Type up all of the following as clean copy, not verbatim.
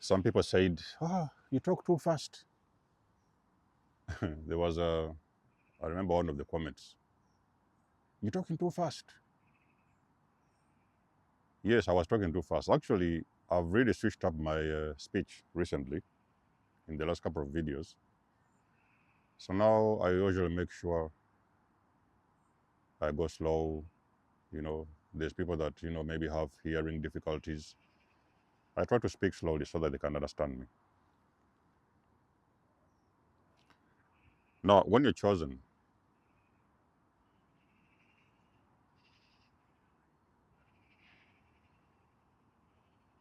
Some people said, you talk too fast. There was I remember one of the comments, you're talking too fast. Yes, I was talking too fast. Actually, I've really switched up my speech recently in the last couple of videos. So now I usually make sure I go slow. There's people that, maybe have hearing difficulties. I try to speak slowly so that they can understand me. Now, when you're chosen,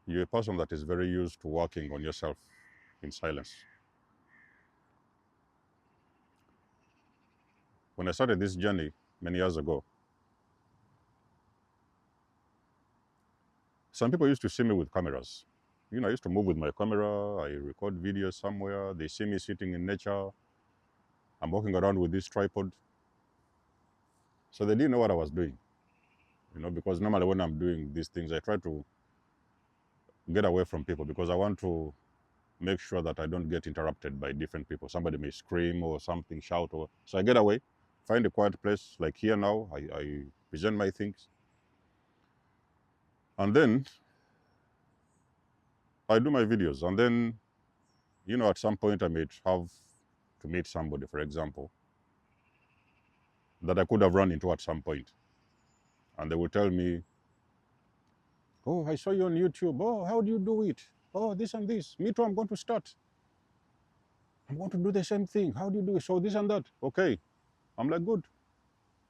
you're a person that is very used to working on yourself in silence. When I started this journey many years ago, some people used to see me with cameras. I used to move with my camera, I record videos somewhere, they see me sitting in nature, I'm walking around with this tripod. So they didn't know what I was doing, because normally when I'm doing these things, I try to get away from people because I want to make sure that I don't get interrupted by different people. Somebody may scream or something, shout, so I get away, find a quiet place, like here now, I present my things. And then I do my videos. And then, at some point I may have to meet somebody, for example, that I could have run into at some point. And they will tell me, oh, I saw you on YouTube. Oh, how do you do it? Oh, this and this. Me too, I'm going to start. I'm going to do the same thing. How do you do it? So this and that. Okay. I'm like, good.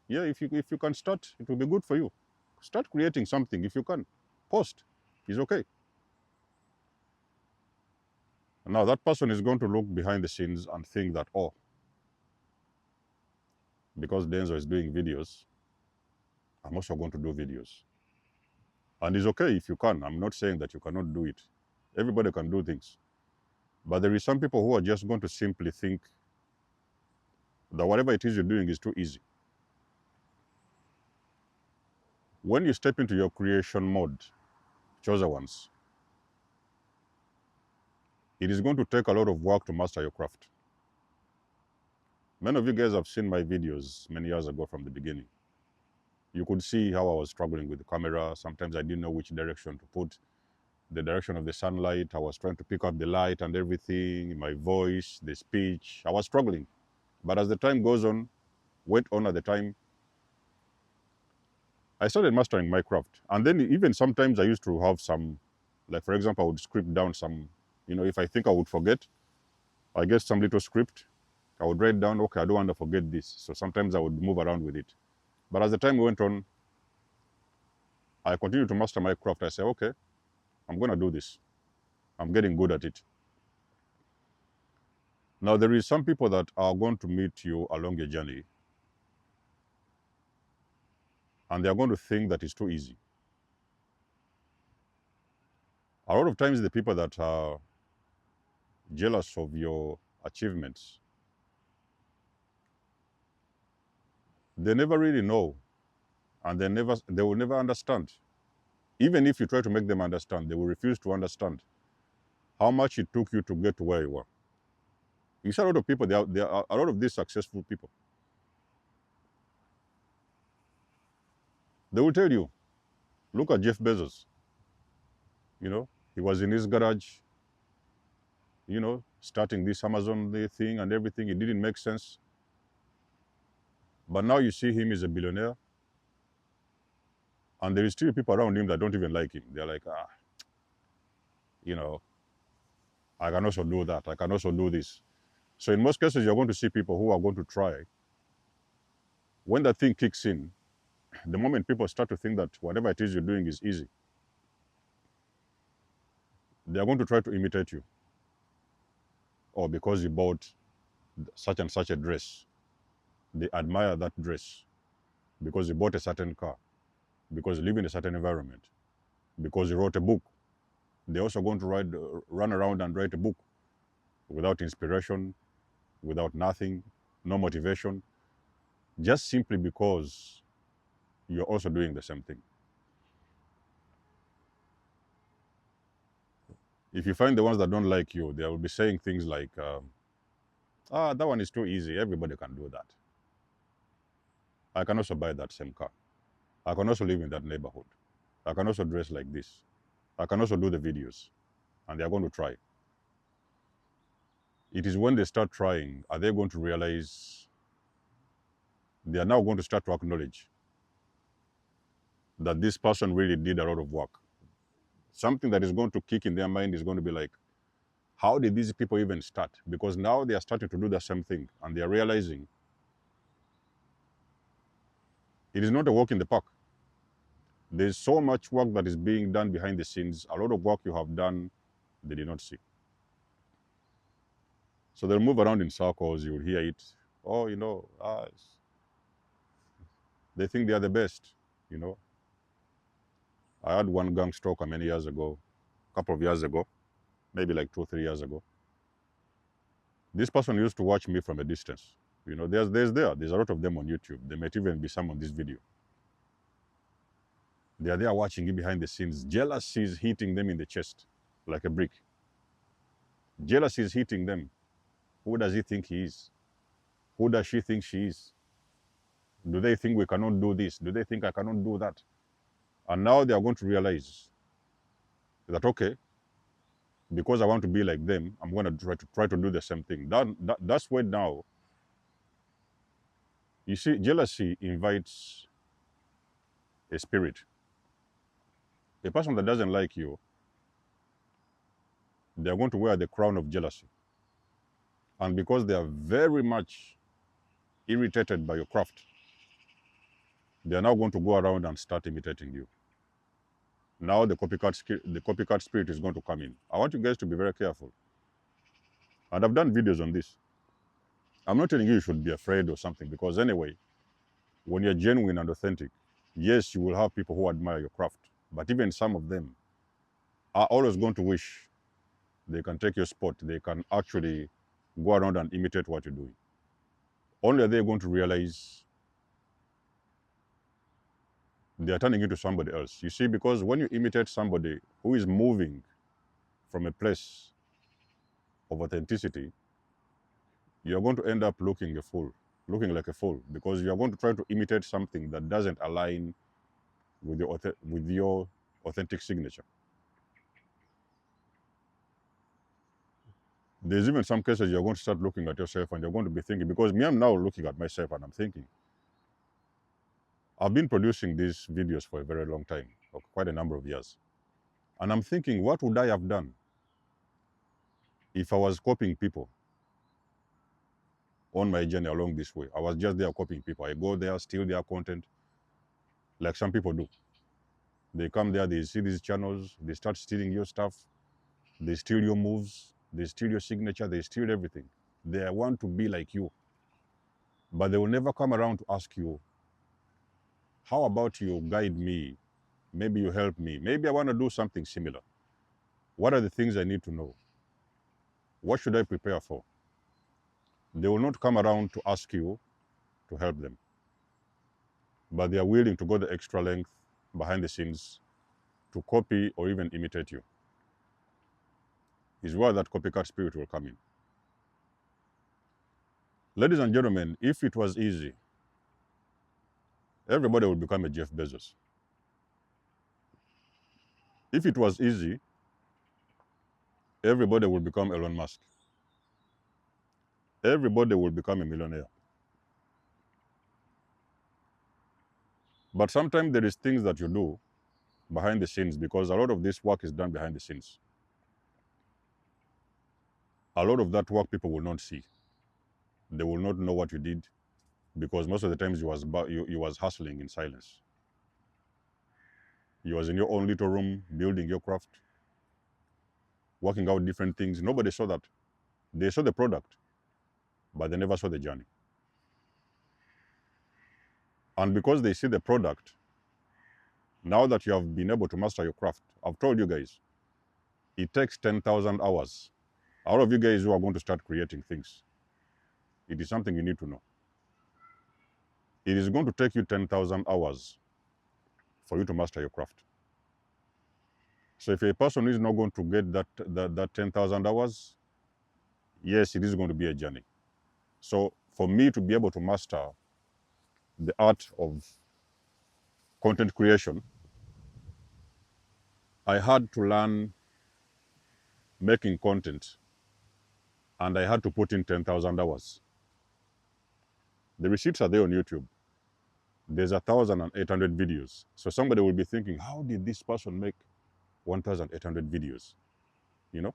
Yeah, if you can start, it will be good for you. Start creating something if you can. Post. It's okay. Now that person is going to look behind the scenes and think that, oh, because Denzo is doing videos, I'm also going to do videos. And it's okay if you can. I'm not saying that you cannot do it. Everybody can do things. But there is some people who are just going to simply think that whatever it is you're doing is too easy. When you step into your creation mode, chosen ones, it is going to take a lot of work to master your craft. Many of you guys have seen my videos many years ago from the beginning. You could see how I was struggling with the camera. Sometimes I didn't know which direction to put, the direction of the sunlight. I was trying to pick up the light and everything, my voice, the speech. I was struggling. But as the time went on at the time, I started mastering my craft. And then even sometimes I used to have some, like for example, I would script down some, if I think I would forget, I get some little script. I would write down, okay, I don't want to forget this. So sometimes I would move around with it. But as the time went on, I continued to master my craft. I said, okay, I'm going to do this. I'm getting good at it. Now, there is some people that are going to meet you along your journey, and they're going to think that it's too easy. A lot of times, the people that are jealous of your achievements, they never really know, and they will never understand. Even if you try to make them understand, they will refuse to understand how much it took you to get to where you were. You see a lot of people, there are a lot of these successful people. They will tell you, look at Jeff Bezos. He was in his garage, starting this Amazon thing and everything. It didn't make sense. But now you see him as a billionaire, and there is still people around him that don't even like him. They're like, you know, I can also do that. I can also do this. So in most cases, you're going to see people who are going to try. When that thing kicks in, the moment people start to think that whatever it is you're doing is easy, they're going to try to imitate you. Or because you bought such and such a dress, they admire that dress. Because you bought a certain car, because you live in a certain environment, because you wrote a book. They're also going to run around and write a book without inspiration, without nothing, no motivation, just simply because you're also doing the same thing. If you find the ones that don't like you, they will be saying things like, that one is too easy. Everybody can do that. I can also buy that same car. I can also live in that neighborhood. I can also dress like this. I can also do the videos. And they are going to try. It is when they start trying, are they going to realize they are now going to start to acknowledge that this person really did a lot of work. Something that is going to kick in their mind is going to be like, how did these people even start? Because now they are starting to do the same thing and they are realizing it is not a walk in the park. There's so much work that is being done behind the scenes. A lot of work you have done, they did not see. So they'll move around in circles. You'll hear it. Oh, they think they are the best. I had one gang stalker many years ago, a couple of years ago, maybe like 2 or 3 years ago. This person used to watch me from a distance. There's a lot of them on YouTube. There might even be some on this video. They are there watching you behind the scenes. Jealousy is hitting them in the chest like a brick. Jealousy is hitting them. Who does he think he is? Who does she think she is? Do they think we cannot do this? Do they think I cannot do that? And now they are going to realize that, okay, because I want to be like them, I'm going to try to do the same thing. That's where now, you see, jealousy invites a spirit. A person that doesn't like you, they are going to wear the crown of jealousy. And because they are very much irritated by your craft, they are now going to go around and start imitating you. Now the copycat spirit is going to come in. I want you guys to be very careful. And I've done videos on this. I'm not telling you should be afraid or something, because anyway, when you're genuine and authentic, yes, you will have people who admire your craft, but even some of them are always going to wish they can take your spot. They can actually go around and imitate what you're doing. Only are they going to realize they are turning into somebody else. You see, because when you imitate somebody who is moving from a place of authenticity, you're going to end up looking like a fool, because you're going to try to imitate something that doesn't align with your authentic signature. There's even some cases you're going to start looking at yourself and you're going to be thinking, because me, I'm now looking at myself and I'm thinking, I've been producing these videos for a very long time, for quite a number of years. And I'm thinking, what would I have done if I was copying people on my journey along this way? I was just there copying people. I go there, steal their content, like some people do. They come there, they see these channels, they start stealing your stuff, they steal your moves, they steal your signature, they steal everything. They want to be like you. But they will never come around to ask you, how about you guide me? Maybe you help me. Maybe I want to do something similar. What are the things I need to know? What should I prepare for? They will not come around to ask you to help them. But they are willing to go the extra length behind the scenes to copy or even imitate you. Is where that copycat spirit will come in. Ladies and gentlemen, if it was easy, everybody would become a Jeff Bezos. If it was easy, everybody would become Elon Musk. Everybody will become a millionaire. But sometimes there is things that you do behind the scenes, because a lot of this work is done behind the scenes. A lot of that work people will not see. They will not know what you did, because most of the times you was hustling in silence. You was in your own little room building your craft, working out different things. Nobody saw that. They saw the product, but they never saw the journey. And because they see the product, now that you have been able to master your craft, I've told you guys, it takes 10,000 hours. All of you guys who are going to start creating things, it is something you need to know. It is going to take you 10,000 hours for you to master your craft. So if a person is not going to get that 10,000 hours, yes, it is going to be a journey. So for me to be able to master the art of content creation, I had to learn making content, and I had to put in 10,000 hours. The receipts are there on YouTube. There's 1,800 videos. So somebody will be thinking, how did this person make 1,800 videos? You know,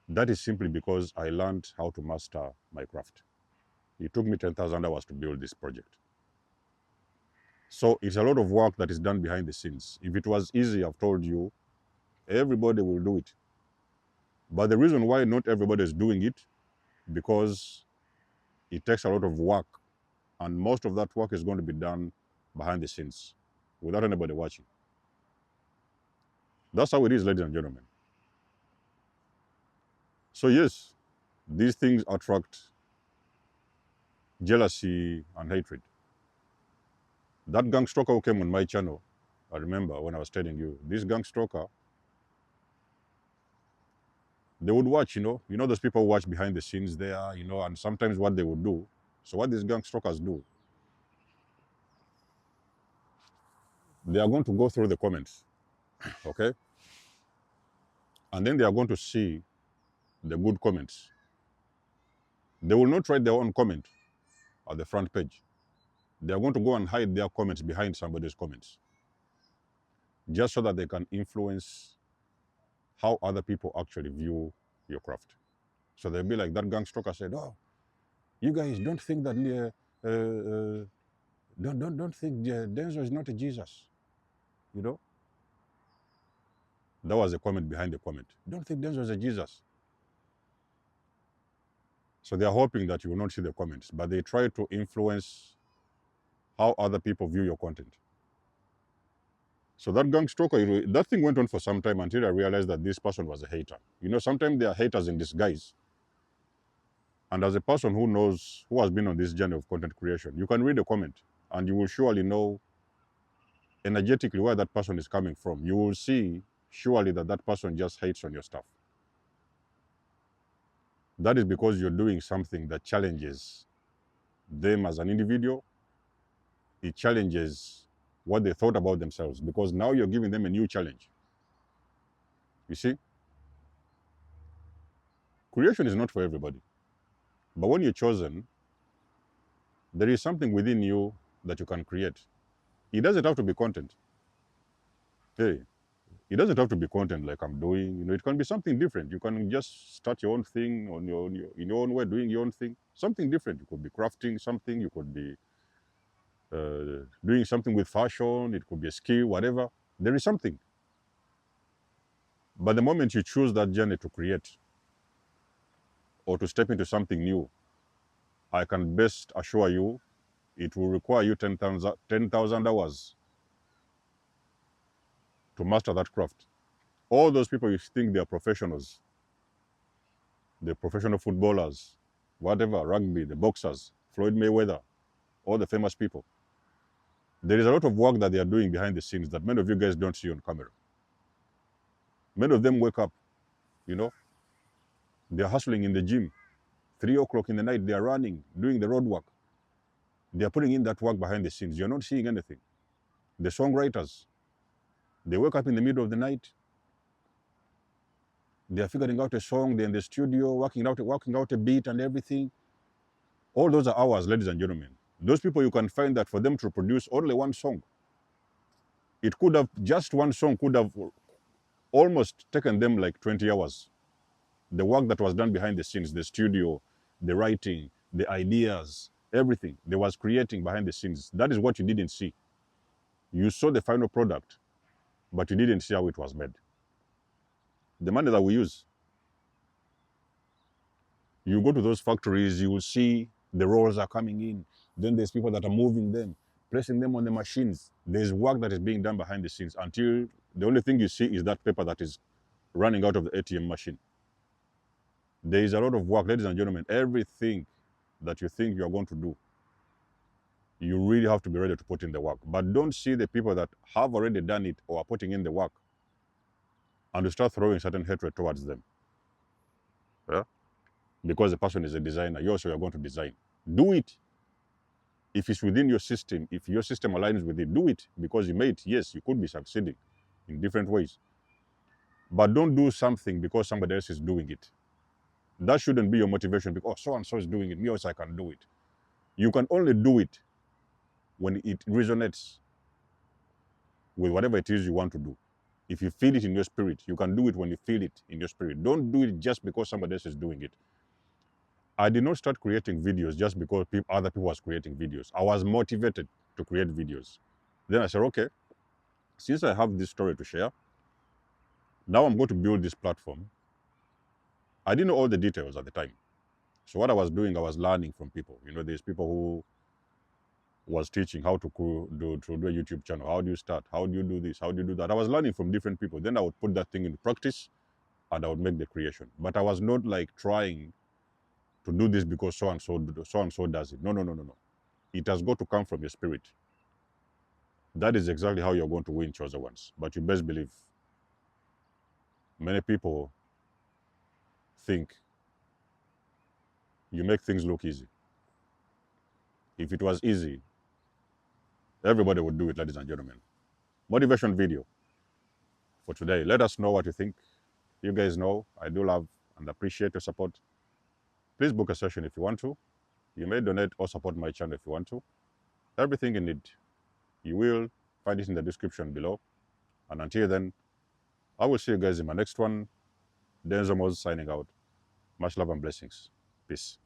that is simply because I learned how to master my craft. It took me 10,000 hours to build this project. So it's a lot of work that is done behind the scenes. If it was easy, I've told you, everybody will do it. But the reason why not everybody is doing it, because it takes a lot of work, and most of that work is going to be done behind the scenes without anybody watching. That's how it is, ladies and gentlemen. So yes, these things attract jealousy and hatred. That gang stalker who came on my channel, I remember when I was telling you, this gang stalker, they would watch, you know those people who watch behind the scenes there, and sometimes what they would do. So what these gang stalkers do, they are going to go through the comments, okay? And then they are going to see the good comments. They will not write their own comment at the front page. They are going to go and hide their comments behind somebody's comments, just so that they can influence how other people actually view your craft. So they'll be like, that gang stalker said, oh, you guys don't think that don't think Denzel is not a Jesus, you know? That was the comment behind the comment. Don't think Denzel is a Jesus. So they are hoping that you will not see the comments, but they try to influence how other people view your content. So that gang stalker, that thing went on for some time until I realized that this person was a hater. Sometimes they are haters in disguise. And as a person who has been on this journey of content creation, you can read a comment and you will surely know energetically where that person is coming from. You will see surely that person just hates on your stuff. That is because you're doing something that challenges them as an individual. It challenges what they thought about themselves, because now you're giving them a new challenge. You see, creation is not for everybody. But when you're chosen, there is something within you that you can create. It doesn't have to be content. Hey, it doesn't have to be content like I'm doing. It can be something different. You can just start your own thing in your own way, doing your own thing. Something different. You could be crafting something. You could be doing something with fashion. It could be a skill, whatever. There is something. But the moment you choose that journey to create or to step into something new, I can best assure you it will require you 10,000 hours to master that craft. All those people you think they are professionals, the professional footballers, whatever, rugby, the boxers, Floyd Mayweather, all the famous people, there is a lot of work that they are doing behind the scenes that many of you guys don't see on camera. Many of them wake up, they're hustling in the gym. 3 o'clock in the night, they are running, doing the road work. They are putting in that work behind the scenes. You're not seeing anything. The songwriters, they wake up in the middle of the night. They are figuring out a song. They're in the studio, working out a beat and everything. All those are hours, ladies and gentlemen. Those people, you can find that for them to produce only one song, just one song could have almost taken them like 20 hours. The work that was done behind the scenes, the studio, the writing, the ideas, everything they was creating behind the scenes. That is what you didn't see. You saw the final product, but you didn't see how it was made. The money that we use, you go to those factories, you will see the rolls are coming in. Then there's people that are moving them, pressing them on the machines. There's work that is being done behind the scenes until the only thing you see is that paper that is running out of the ATM machine. There is a lot of work, ladies and gentlemen. Everything that you think you are going to do, You really have to be ready to put in the work. But don't see the people that have already done it or are putting in the work and you start throwing certain hatred towards them. Yeah? Because the person is a designer, you also are going to design. Do it. If it's within your system, if your system aligns with it, do it because you made it. Yes, you could be succeeding in different ways. But don't do something because somebody else is doing it. That shouldn't be your motivation because, oh, so-and-so is doing it, me also I can do it. You can only do it when it resonates with whatever it is you want to do. If you feel it in your spirit, you can do it when you feel it in your spirit. Don't do it just because somebody else is doing it. I did not start creating videos just because other people was creating videos. I was motivated to create videos. Then I said, okay, since I have this story to share, now I'm going to build this platform. I didn't know all the details at the time. So what I was doing, I was learning from people. You know, there's people who was teaching how to do a YouTube channel. How do you start? How do you do this? How do you do that? I was learning from different people. Then I would put that thing into practice and I would make the creation. But I was not like trying to do this because so and so does it. No, no, no, no, no. It has got to come from your spirit. That is exactly how you're going to win chosen ones. But you best believe many people think you make things look easy. If it was easy, everybody would do it, ladies and gentlemen. Motivation video for today. Let us know what you think. You guys know I do love and appreciate your support. Please book a session if you want to. You may donate or support my channel if you want to. Everything you need, you will find it in the description below. And until then, I will see you guys in my next one. Denzo Moses signing out. Much love and blessings. Peace.